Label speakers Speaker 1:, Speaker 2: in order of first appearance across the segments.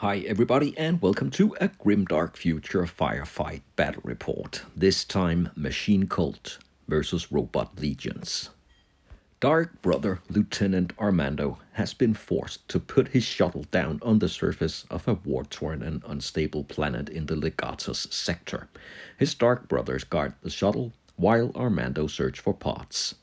Speaker 1: Hi everybody and welcome to a Grimdark Future Firefight battle report. This time Machine Cult versus Robot Legions. Dark Brother Lieutenant Armando has been forced to put his shuttle down on the surface of a war-torn and unstable planet in the Legatos Sector. His Dark Brothers guard the shuttle while Armando searches for parts.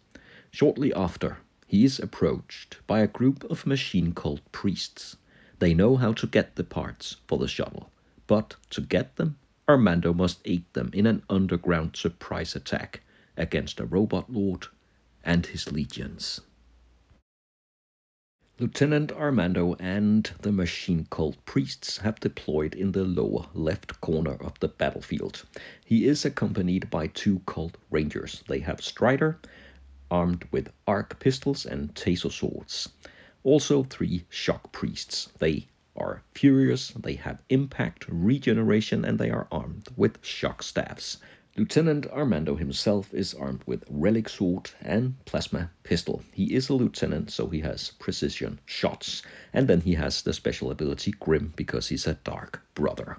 Speaker 1: Shortly after, he is approached by a group of Machine Cult priests. They know how to get the parts for the shuttle, but to get them, Armando must aid them in an underground surprise attack against a robot lord and his legions. Lieutenant Armando and the Machine Cult priests have deployed in the lower left corner of the battlefield. He is accompanied by two cult rangers. They have Strider, armed with arc pistols and taser swords. Also 3 shock priests. They are furious, they have impact, regeneration, and they are armed with shock staffs. Lieutenant Armando himself is armed with Relic sword and plasma pistol. He is a lieutenant, so he has precision shots. And then he has the special ability Grim because he's a Dark Brother.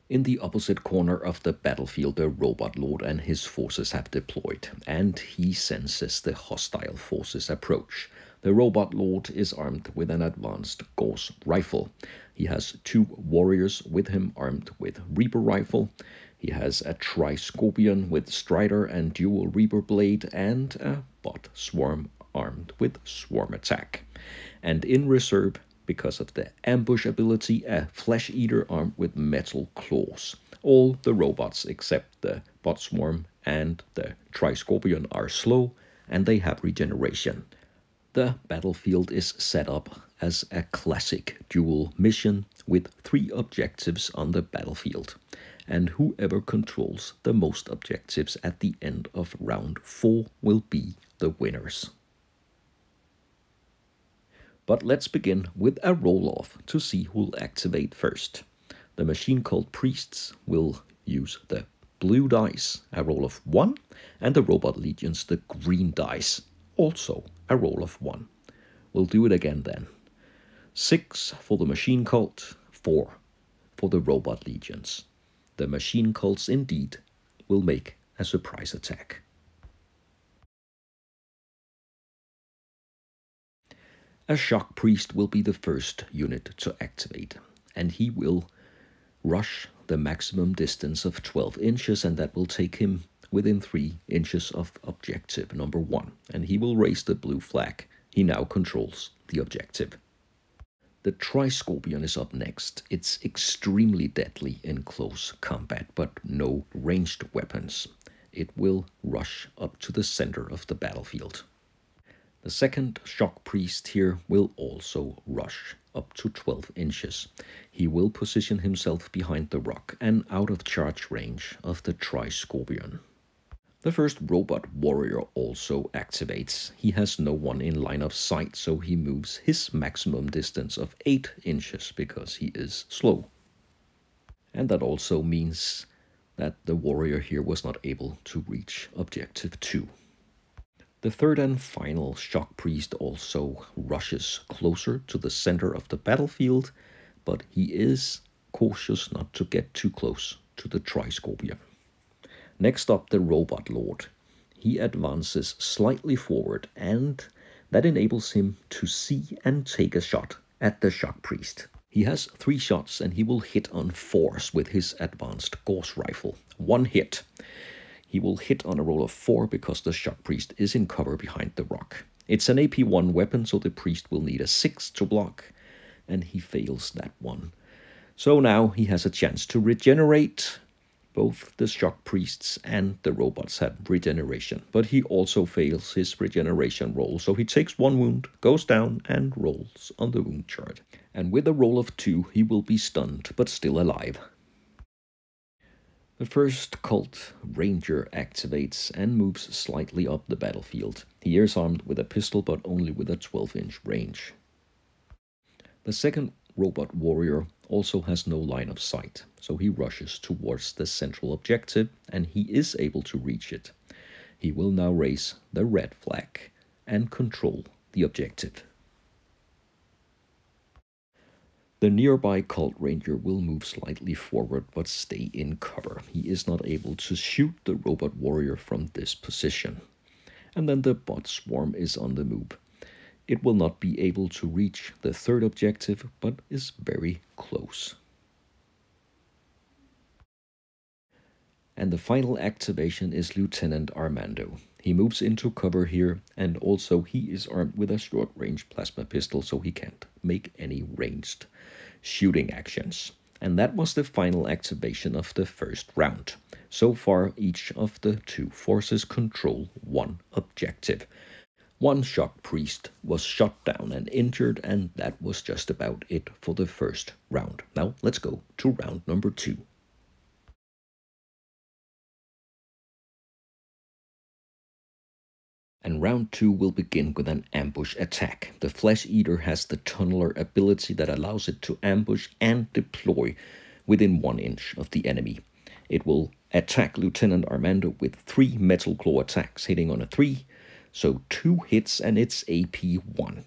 Speaker 1: In the opposite corner of the battlefield, the Robot Lord and his forces have deployed, and he senses the hostile forces approach. The Robot Lord is armed with an advanced Gauss rifle. He has 2 warriors with him armed with Reaper rifle. He has a Tri-Scorpion with Strider and dual Reaper blade, and a Bot Swarm armed with Swarm attack. And in reserve, because of the ambush ability, a Flesh Eater armed with metal claws. All the robots except the Bot Swarm and the Tri-Scorpion are slow, and they have regeneration. The battlefield is set up as a classic dual mission with 3 objectives on the battlefield, and whoever controls the most objectives at the end of round 4 will be the winners. But let's begin with a roll-off to see who'll activate first. The Machine Cult priests will use the blue dice, a roll of 1, and the Robot Legions the green dice, also a roll of 1. We'll do it again then. 6 for the Machine Cult, 4 for the Robot Legions. The Machine Cults indeed will make a surprise attack. A Shock Priest will be the first unit to activate, and he will rush the maximum distance of 12 inches, and that will take him within 3 inches of objective number 1, and he will raise the blue flag. He now controls the objective. The Tri-Scorpion is up next. It's extremely deadly in close combat, but no ranged weapons. It will rush up to the center of the battlefield. The second Shock Priest here will also rush up to 12 inches. He will position himself behind the rock and out of charge range of the Tri-Scorpion. The first Robot Warrior also activates. He has no one in line of sight, so he moves his maximum distance of 8 inches because he is slow. And that also means that the warrior here was not able to reach objective 2. The third and final Shock Priest also rushes closer to the center of the battlefield, but he is cautious not to get too close to the Tri-Scorpion. Next up, the Robot Lord. He advances slightly forward, and that enables him to see and take a shot at the Shock Priest. He has 3 shots, and he will hit on 4s with his advanced Gauss rifle. 1 hit. He will hit on a roll of 4 because the Shock Priest is in cover behind the rock. It's an AP1 weapon, so the priest will need a 6 to block, and he fails that one. So now he has a chance to regenerate. Both the Shock Priests and the robots have regeneration, but he also fails his regeneration roll, so he takes 1 wound, goes down, and rolls on the wound chart. And with a roll of 2, he will be stunned, but still alive. The first Cult Ranger activates and moves slightly up the battlefield. He is armed with a pistol, but only with a 12-inch range. The second Robot Warrior also has no line of sight, so he rushes towards the central objective, and he is able to reach it. He will now raise the red flag and control the objective. The nearby Cult Ranger will move slightly forward but stay in cover. He is not able to shoot the Robot Warrior from this position. And then the Bot Swarm is on the move. It will not be able to reach the third objective, but is very close. And the final activation is Lieutenant Armando. He moves into cover here, and also he is armed with a short-range plasma pistol, so he can't make any ranged shooting actions. And that was the final activation of the first round. So far, each of the two forces control one objective. One Shock Priest was shot down and injured, and that was just about it for the first round. Now let's go to round number 2. And round 2 will begin with an ambush attack. The Flesh Eater has the tunneler ability that allows it to ambush and deploy within 1 inch of the enemy. It will attack Lieutenant Armando with 3 Metal Claw attacks, hitting on a 3, so 2 hits and it's AP 1.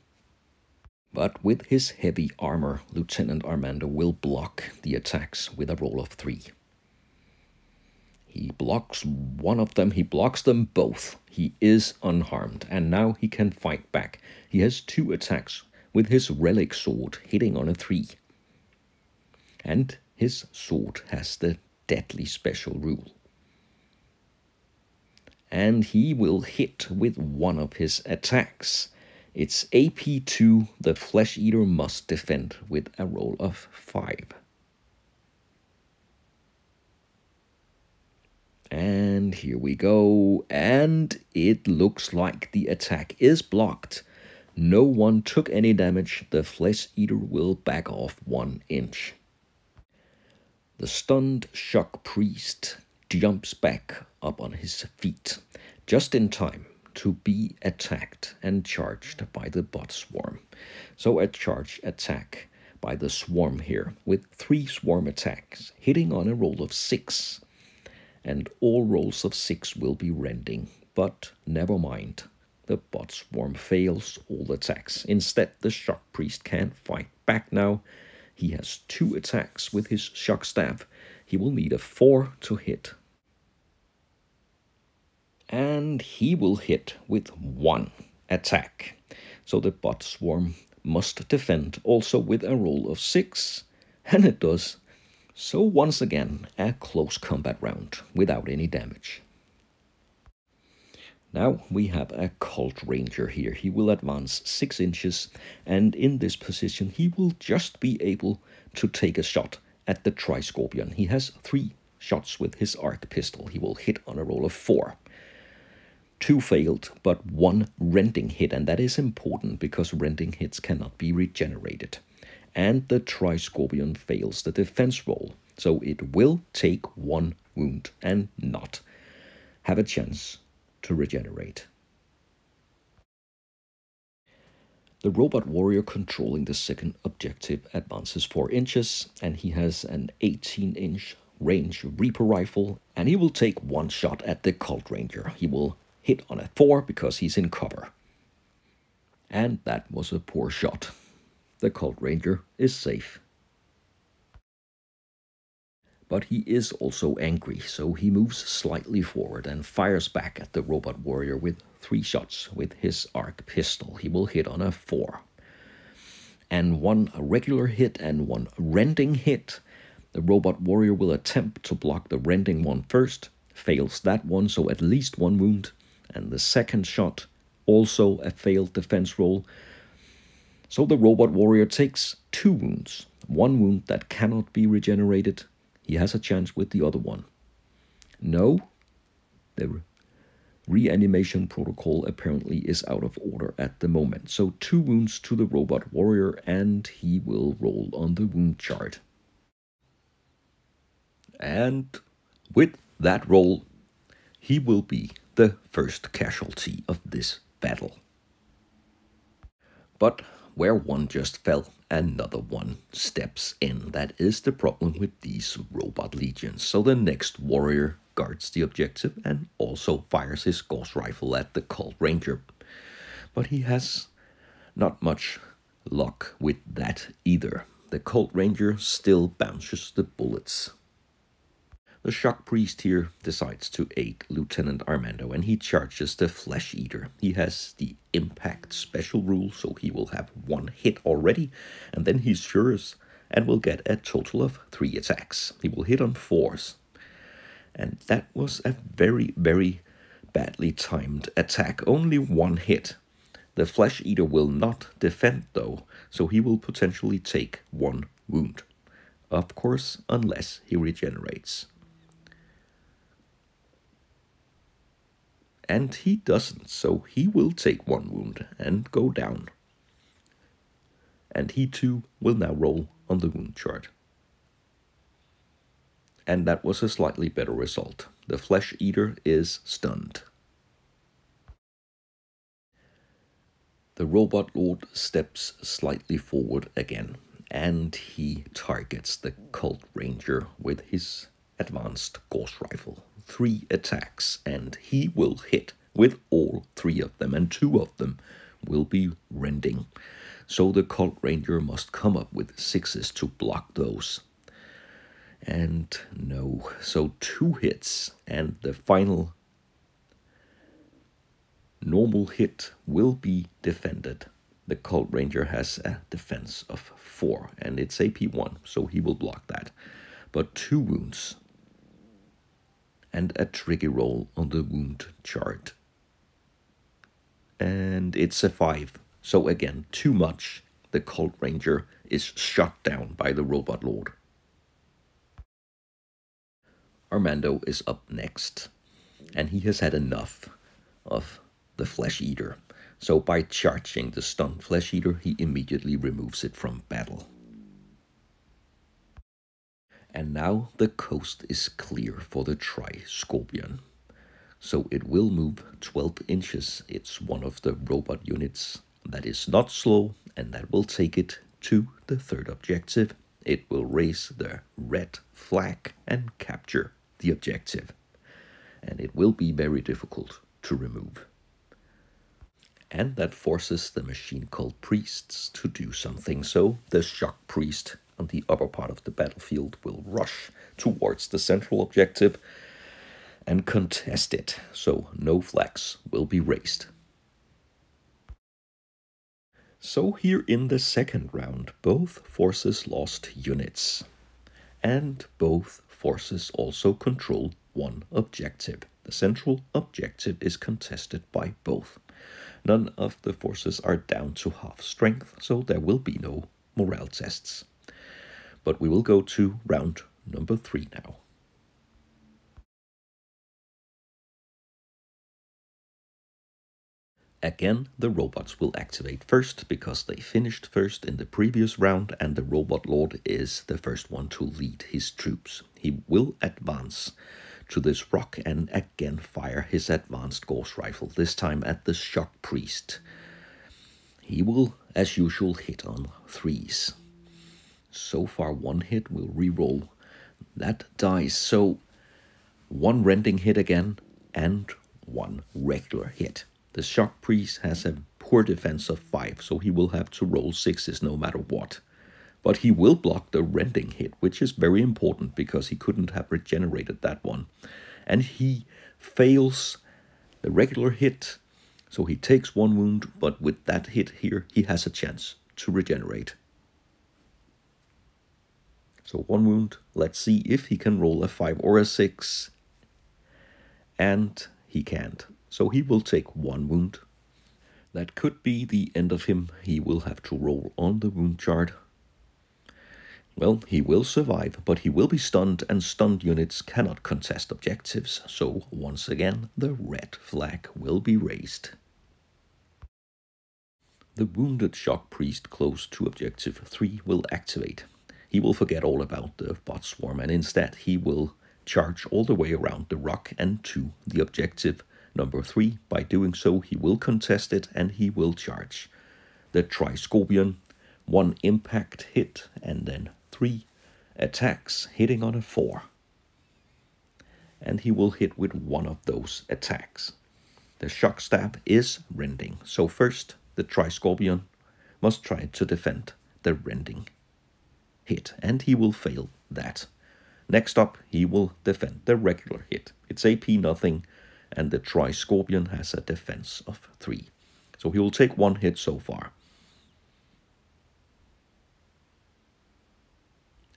Speaker 1: But with his heavy armor, Lieutenant Armando will block the attacks with a roll of 3. He blocks one of them, he blocks them both. He is unharmed, and now he can fight back. He has 2 attacks with his Relic sword, hitting on a 3. And his sword has the deadly special rule. And he will hit with one of his attacks. It's AP2, the Flesh Eater must defend with a roll of 5. And here we go, and it looks like the attack is blocked. No one took any damage. The Flesh Eater will back off 1 inch. The stunned Shock Priest jumps back up on his feet, just in time to be attacked and charged by the Bot Swarm. So a charge attack by the Swarm here, with 3 Swarm attacks, hitting on a roll of 6. And all rolls of 6 will be Rending, but never mind. The Bot Swarm fails all attacks. Instead, the Shock Priest can fight back now. He has 2 attacks with his Shock Staff. He will need a 4 to hit. And he will hit with 1 attack. So the Bot Swarm must defend also with a roll of 6. And it does. So once again, a close combat round without any damage. Now we have a Cult Ranger here. He will advance 6 inches, and in this position he will just be able to take a shot at the Tri-Scorpion. He has 3 shots with his arc pistol. He will hit on a roll of 4. 2 failed, but 1 Rending hit, and that is important because Rending hits cannot be regenerated. And the Tri-Scorpion fails the defense roll, so it will take 1 wound and not have a chance to regenerate. The Robot Warrior controlling the second objective advances 4 inches, and he has an 18-inch range Reaper rifle, and he will take 1 shot at the Cult Ranger. He will hit on a 4 because he's in cover. And that was a poor shot. The Cult Ranger is safe. But he is also angry, so he moves slightly forward and fires back at the Robot Warrior with 3 shots with his arc pistol. He will hit on a 4. And 1 regular hit and 1 Rending hit. The Robot Warrior will attempt to block the Rending one first, fails that one, so at least 1 wound. And the second shot, also a failed defense roll. So the Robot Warrior takes 2 wounds. 1 wound that cannot be regenerated. He has a chance with the other one. No, the reanimation protocol apparently is out of order at the moment. So 2 wounds to the Robot Warrior, and he will roll on the wound chart. And with that roll, he will be the first casualty of this battle. But where one just fell, another one steps in. That is the problem with these robot legions. So the next warrior guards the objective and also fires his gauss rifle at the Cult Ranger. But he has not much luck with that either. The Cult Ranger still bounces the bullets. The Shock Priest here decides to aid Lieutenant Armando, and he charges the Flesh Eater. He has the impact special rule, so he will have one hit already, and then he's furious and will get a total of 3 attacks. He will hit on 4s. And that was a very, very badly timed attack. Only 1 hit. The Flesh Eater will not defend though, so he will potentially take 1 wound. Of course, unless he regenerates. And he doesn't, so he will take 1 wound and go down. And he too will now roll on the wound chart. And that was a slightly better result. The Flesh Eater is stunned. The Robot Lord steps slightly forward again, and he targets the Cult Ranger with his advanced Gauss rifle. 3 attacks, and he will hit with all 3 of them, and 2 of them will be Rending. So the Cult Ranger must come up with 6s to block those. And no, so 2 hits, and the final normal hit will be defended. The Cult Ranger has a defense of 4, and it's AP1, so he will block that. But 2 wounds. And a tricky roll on the wound chart. And it's a 5. So again, too much. The Cult Ranger is shot down by the Robot Lord. Armando is up next. And he has had enough of the Flesh Eater. So by charging the stunned Flesh Eater, he immediately removes it from battle. And now the coast is clear for the Tri-Scorpion. So it will move 12 inches. It's one of the robot units that is not slow, and that will take it to the 3rd objective. It will raise the red flag and capture the objective. And it will be very difficult to remove. And that forces the machine called priests to do something. So the Shock Priest on the upper part of the battlefield will rush towards the central objective and contest it, so no flags will be raised. So here in the 2nd round, both forces lost units, and both forces also control 1 objective. The central objective is contested by both. None of the forces are down to half strength, so there will be no morale tests. But we will go to round number 3 now. Again, the robots will activate first because they finished first in the previous round, and the Robot Lord is the first one to lead his troops. He will advance to this rock and again fire his advanced Gauss rifle, this time at the Shock Priest. He will, as usual, hit on 3s. So far 1 hit will re-roll that dice, so 1 Rending hit again and 1 regular hit. The Shock Priest has a poor defense of 5, so he will have to roll 6s no matter what. But he will block the Rending hit, which is very important because he couldn't have regenerated that one. And he fails the regular hit, so he takes 1 wound, but with that hit here, he has a chance to regenerate. So 1 wound. Let's see if he can roll a 5 or a 6. And he can't. So he will take 1 wound. That could be the end of him. He will have to roll on the wound chart. Well, he will survive, but he will be stunned, and stunned units cannot contest objectives. So once again, the red flag will be raised. The wounded Shock Priest close to objective 3 will activate. He will forget all about the bot swarm, and instead he will charge all the way around the rock and to the objective number 3. By doing so, he will contest it and he will charge. The Tri-Scorpion, 1 impact hit and then 3 attacks, hitting on a 4. And he will hit with 1 of those attacks. The Shock Stab is Rending. So first, the Tri-Scorpion must try to defend the Rending. hit, and he will fail that. Next up, he will defend the regular hit. It's AP nothing, and the Tri-Scorpion has a defense of 3. So he will take 1 hit so far.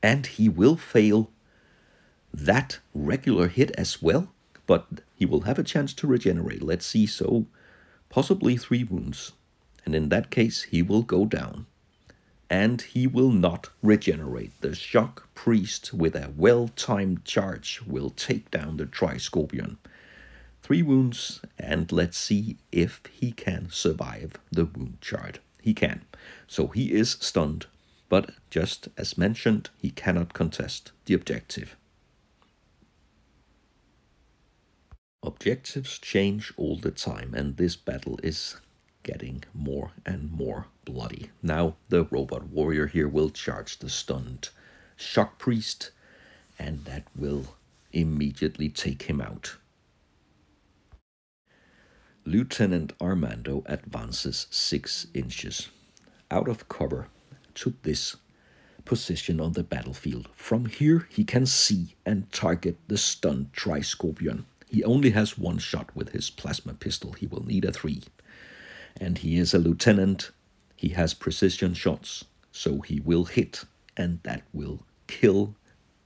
Speaker 1: And he will fail that regular hit as well, but he will have a chance to regenerate. Let's see, so possibly 3 wounds. And in that case, he will go down. And he will not regenerate. The Shock Priest with a well-timed charge will take down the Tri-Scorpion. 3 wounds, and let's see if he can survive the wound chart. He can. So he is stunned, but just as mentioned, he cannot contest the objective. Objectives change all the time, and this battle is getting more and more bloody. Now the robot warrior here will charge the stunned Shock Priest, and that will immediately take him out. Lieutenant Armando advances 6 inches out of cover to this position on the battlefield. From here he can see and target the stunned Tri-Scorpion. He only has 1 shot with his plasma pistol. He will need a 3. And he is a lieutenant. He has precision shots, so he will hit, and that will kill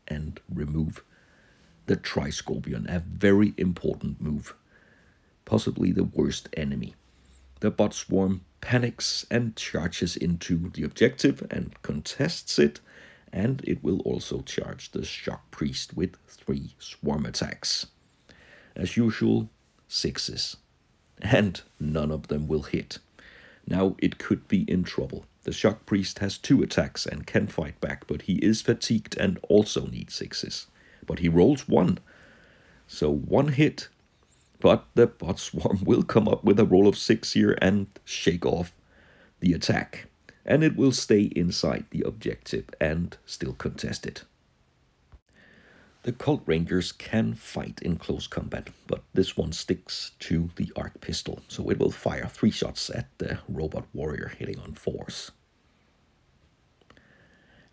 Speaker 1: and remove the Tri-Scorpion. A very important move. Possibly the worst enemy. The bot swarm panics and charges into the objective and contests it, and it will also charge the Shock Priest with 3 swarm attacks. As usual, 6s, and none of them will hit. Now it could be in trouble. The Shock Priest has 2 attacks and can fight back, but he is fatigued and also needs 6s. But he rolls 1, so 1 hit. But the bot swarm will come up with a roll of 6 here and shake off the attack. And it will stay inside the objective and still contest it. The Cult Rangers can fight in close combat, but this one sticks to the arc pistol, so it will fire 3 shots at the robot warrior, hitting on 4s.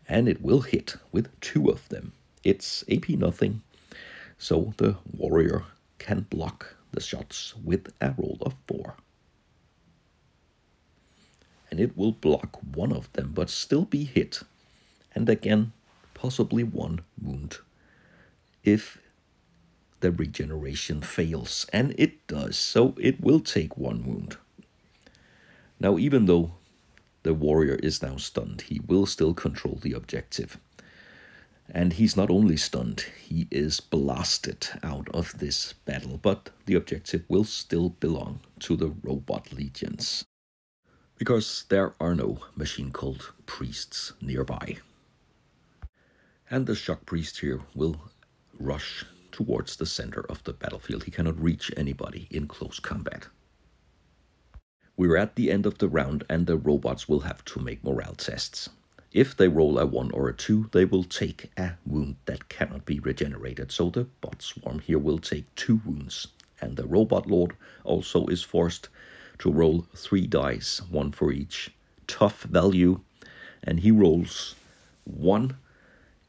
Speaker 1: And it will hit with 2 of them. It's AP nothing, so the warrior can block the shots with a roll of 4. And it will block 1 of them, but still be hit. And again, possibly 1 wound if the regeneration fails. And it does, so it will take 1 wound. Now, even though the warrior is now stunned, he will still control the objective. And he's not only stunned, he is blasted out of this battle, but the objective will still belong to the robot legions, because there are no machine cult priests nearby. And the Shock Priest here will rush towards the center of the battlefield. He cannot reach anybody in close combat. We're at the end of the round, and the robots will have to make morale tests. If they roll a 1 or a 2, they will take a wound that cannot be regenerated, so the bot swarm here will take 2 wounds. And the robot lord also is forced to roll 3 dice, 1 for each tough value, and he rolls 1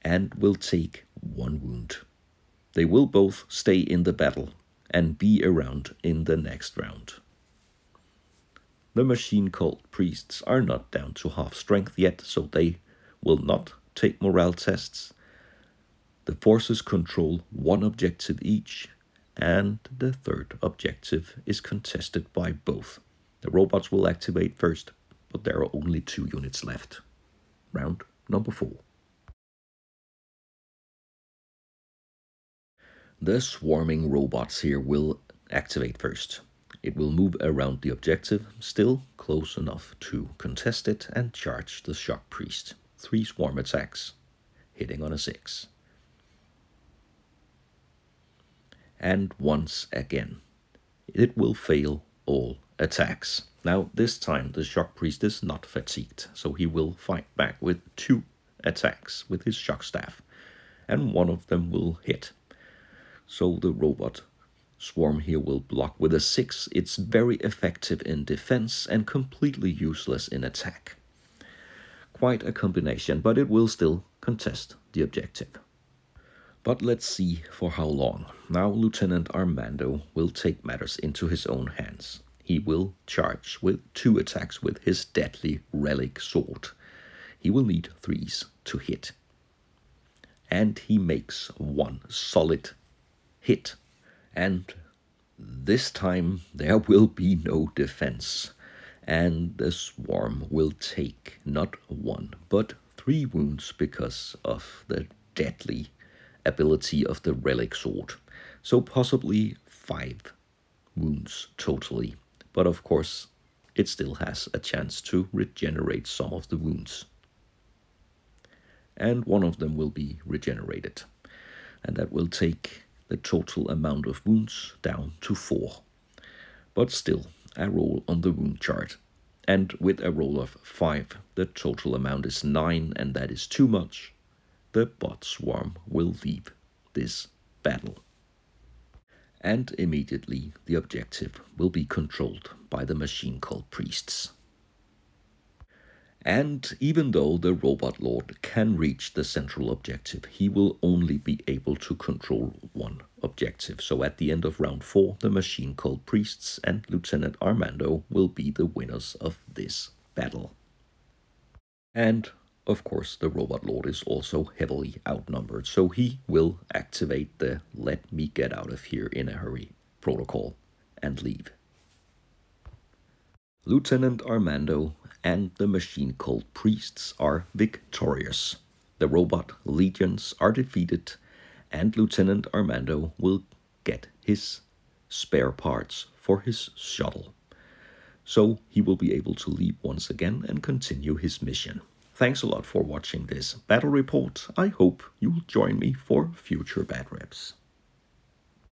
Speaker 1: and will take 1 wound. They will both stay in the battle and be around in the next round. The machine cult priests are not down to half strength yet, so they will not take morale tests. The forces control 1 objective each, and the 3rd objective is contested by both. The robots will activate first, but there are only 2 units left. Round number 4. The swarming robots here will activate first. It will move around the objective, still close enough to contest it, and charge the Shock Priest. 3 swarm attacks, hitting on a 6. And once again, it will fail all attacks. Now, this time the Shock Priest is not fatigued, so he will fight back with 2 attacks with his Shock Staff, and 1 of them will hit. So the robot swarm here will block with a 6. It's very effective in defense and completely useless in attack. Quite a combination, but it will still contest the objective. But let's see for how long. Now Lieutenant Armando will take matters into his own hands. He will charge with 2 attacks with his deadly Relic sword. He will need 3s to hit. And he makes 1 solid hit. And this time there will be no defense. And the swarm will take not 1 but 3 wounds because of the deadly ability of the Relic sword. So possibly 5 wounds totally. But of course, it still has a chance to regenerate some of the wounds. And 1 of them will be regenerated. And that will take the total amount of wounds down to 4. But still, a roll on the wound chart. And with a roll of 5, the total amount is 9, and that is too much. The bot swarm will leave this battle. And immediately the objective will be controlled by the machine called priests. And even though the robot lord can reach the central objective, he will only be able to control 1 objective. So at the end of round 4, the machine called priests and Lieutenant Armando will be the winners of this battle. And of course, the robot lord is also heavily outnumbered, so he will activate the "let me get out of here in a hurry" protocol and leave. Lieutenant Armando and the machine called priests are victorious. The robot legions are defeated, and Lieutenant Armando will get his spare parts for his shuttle. So he will be able to leave once again and continue his mission. Thanks a lot for watching this battle report. I hope you'll join me for future Bad Reps.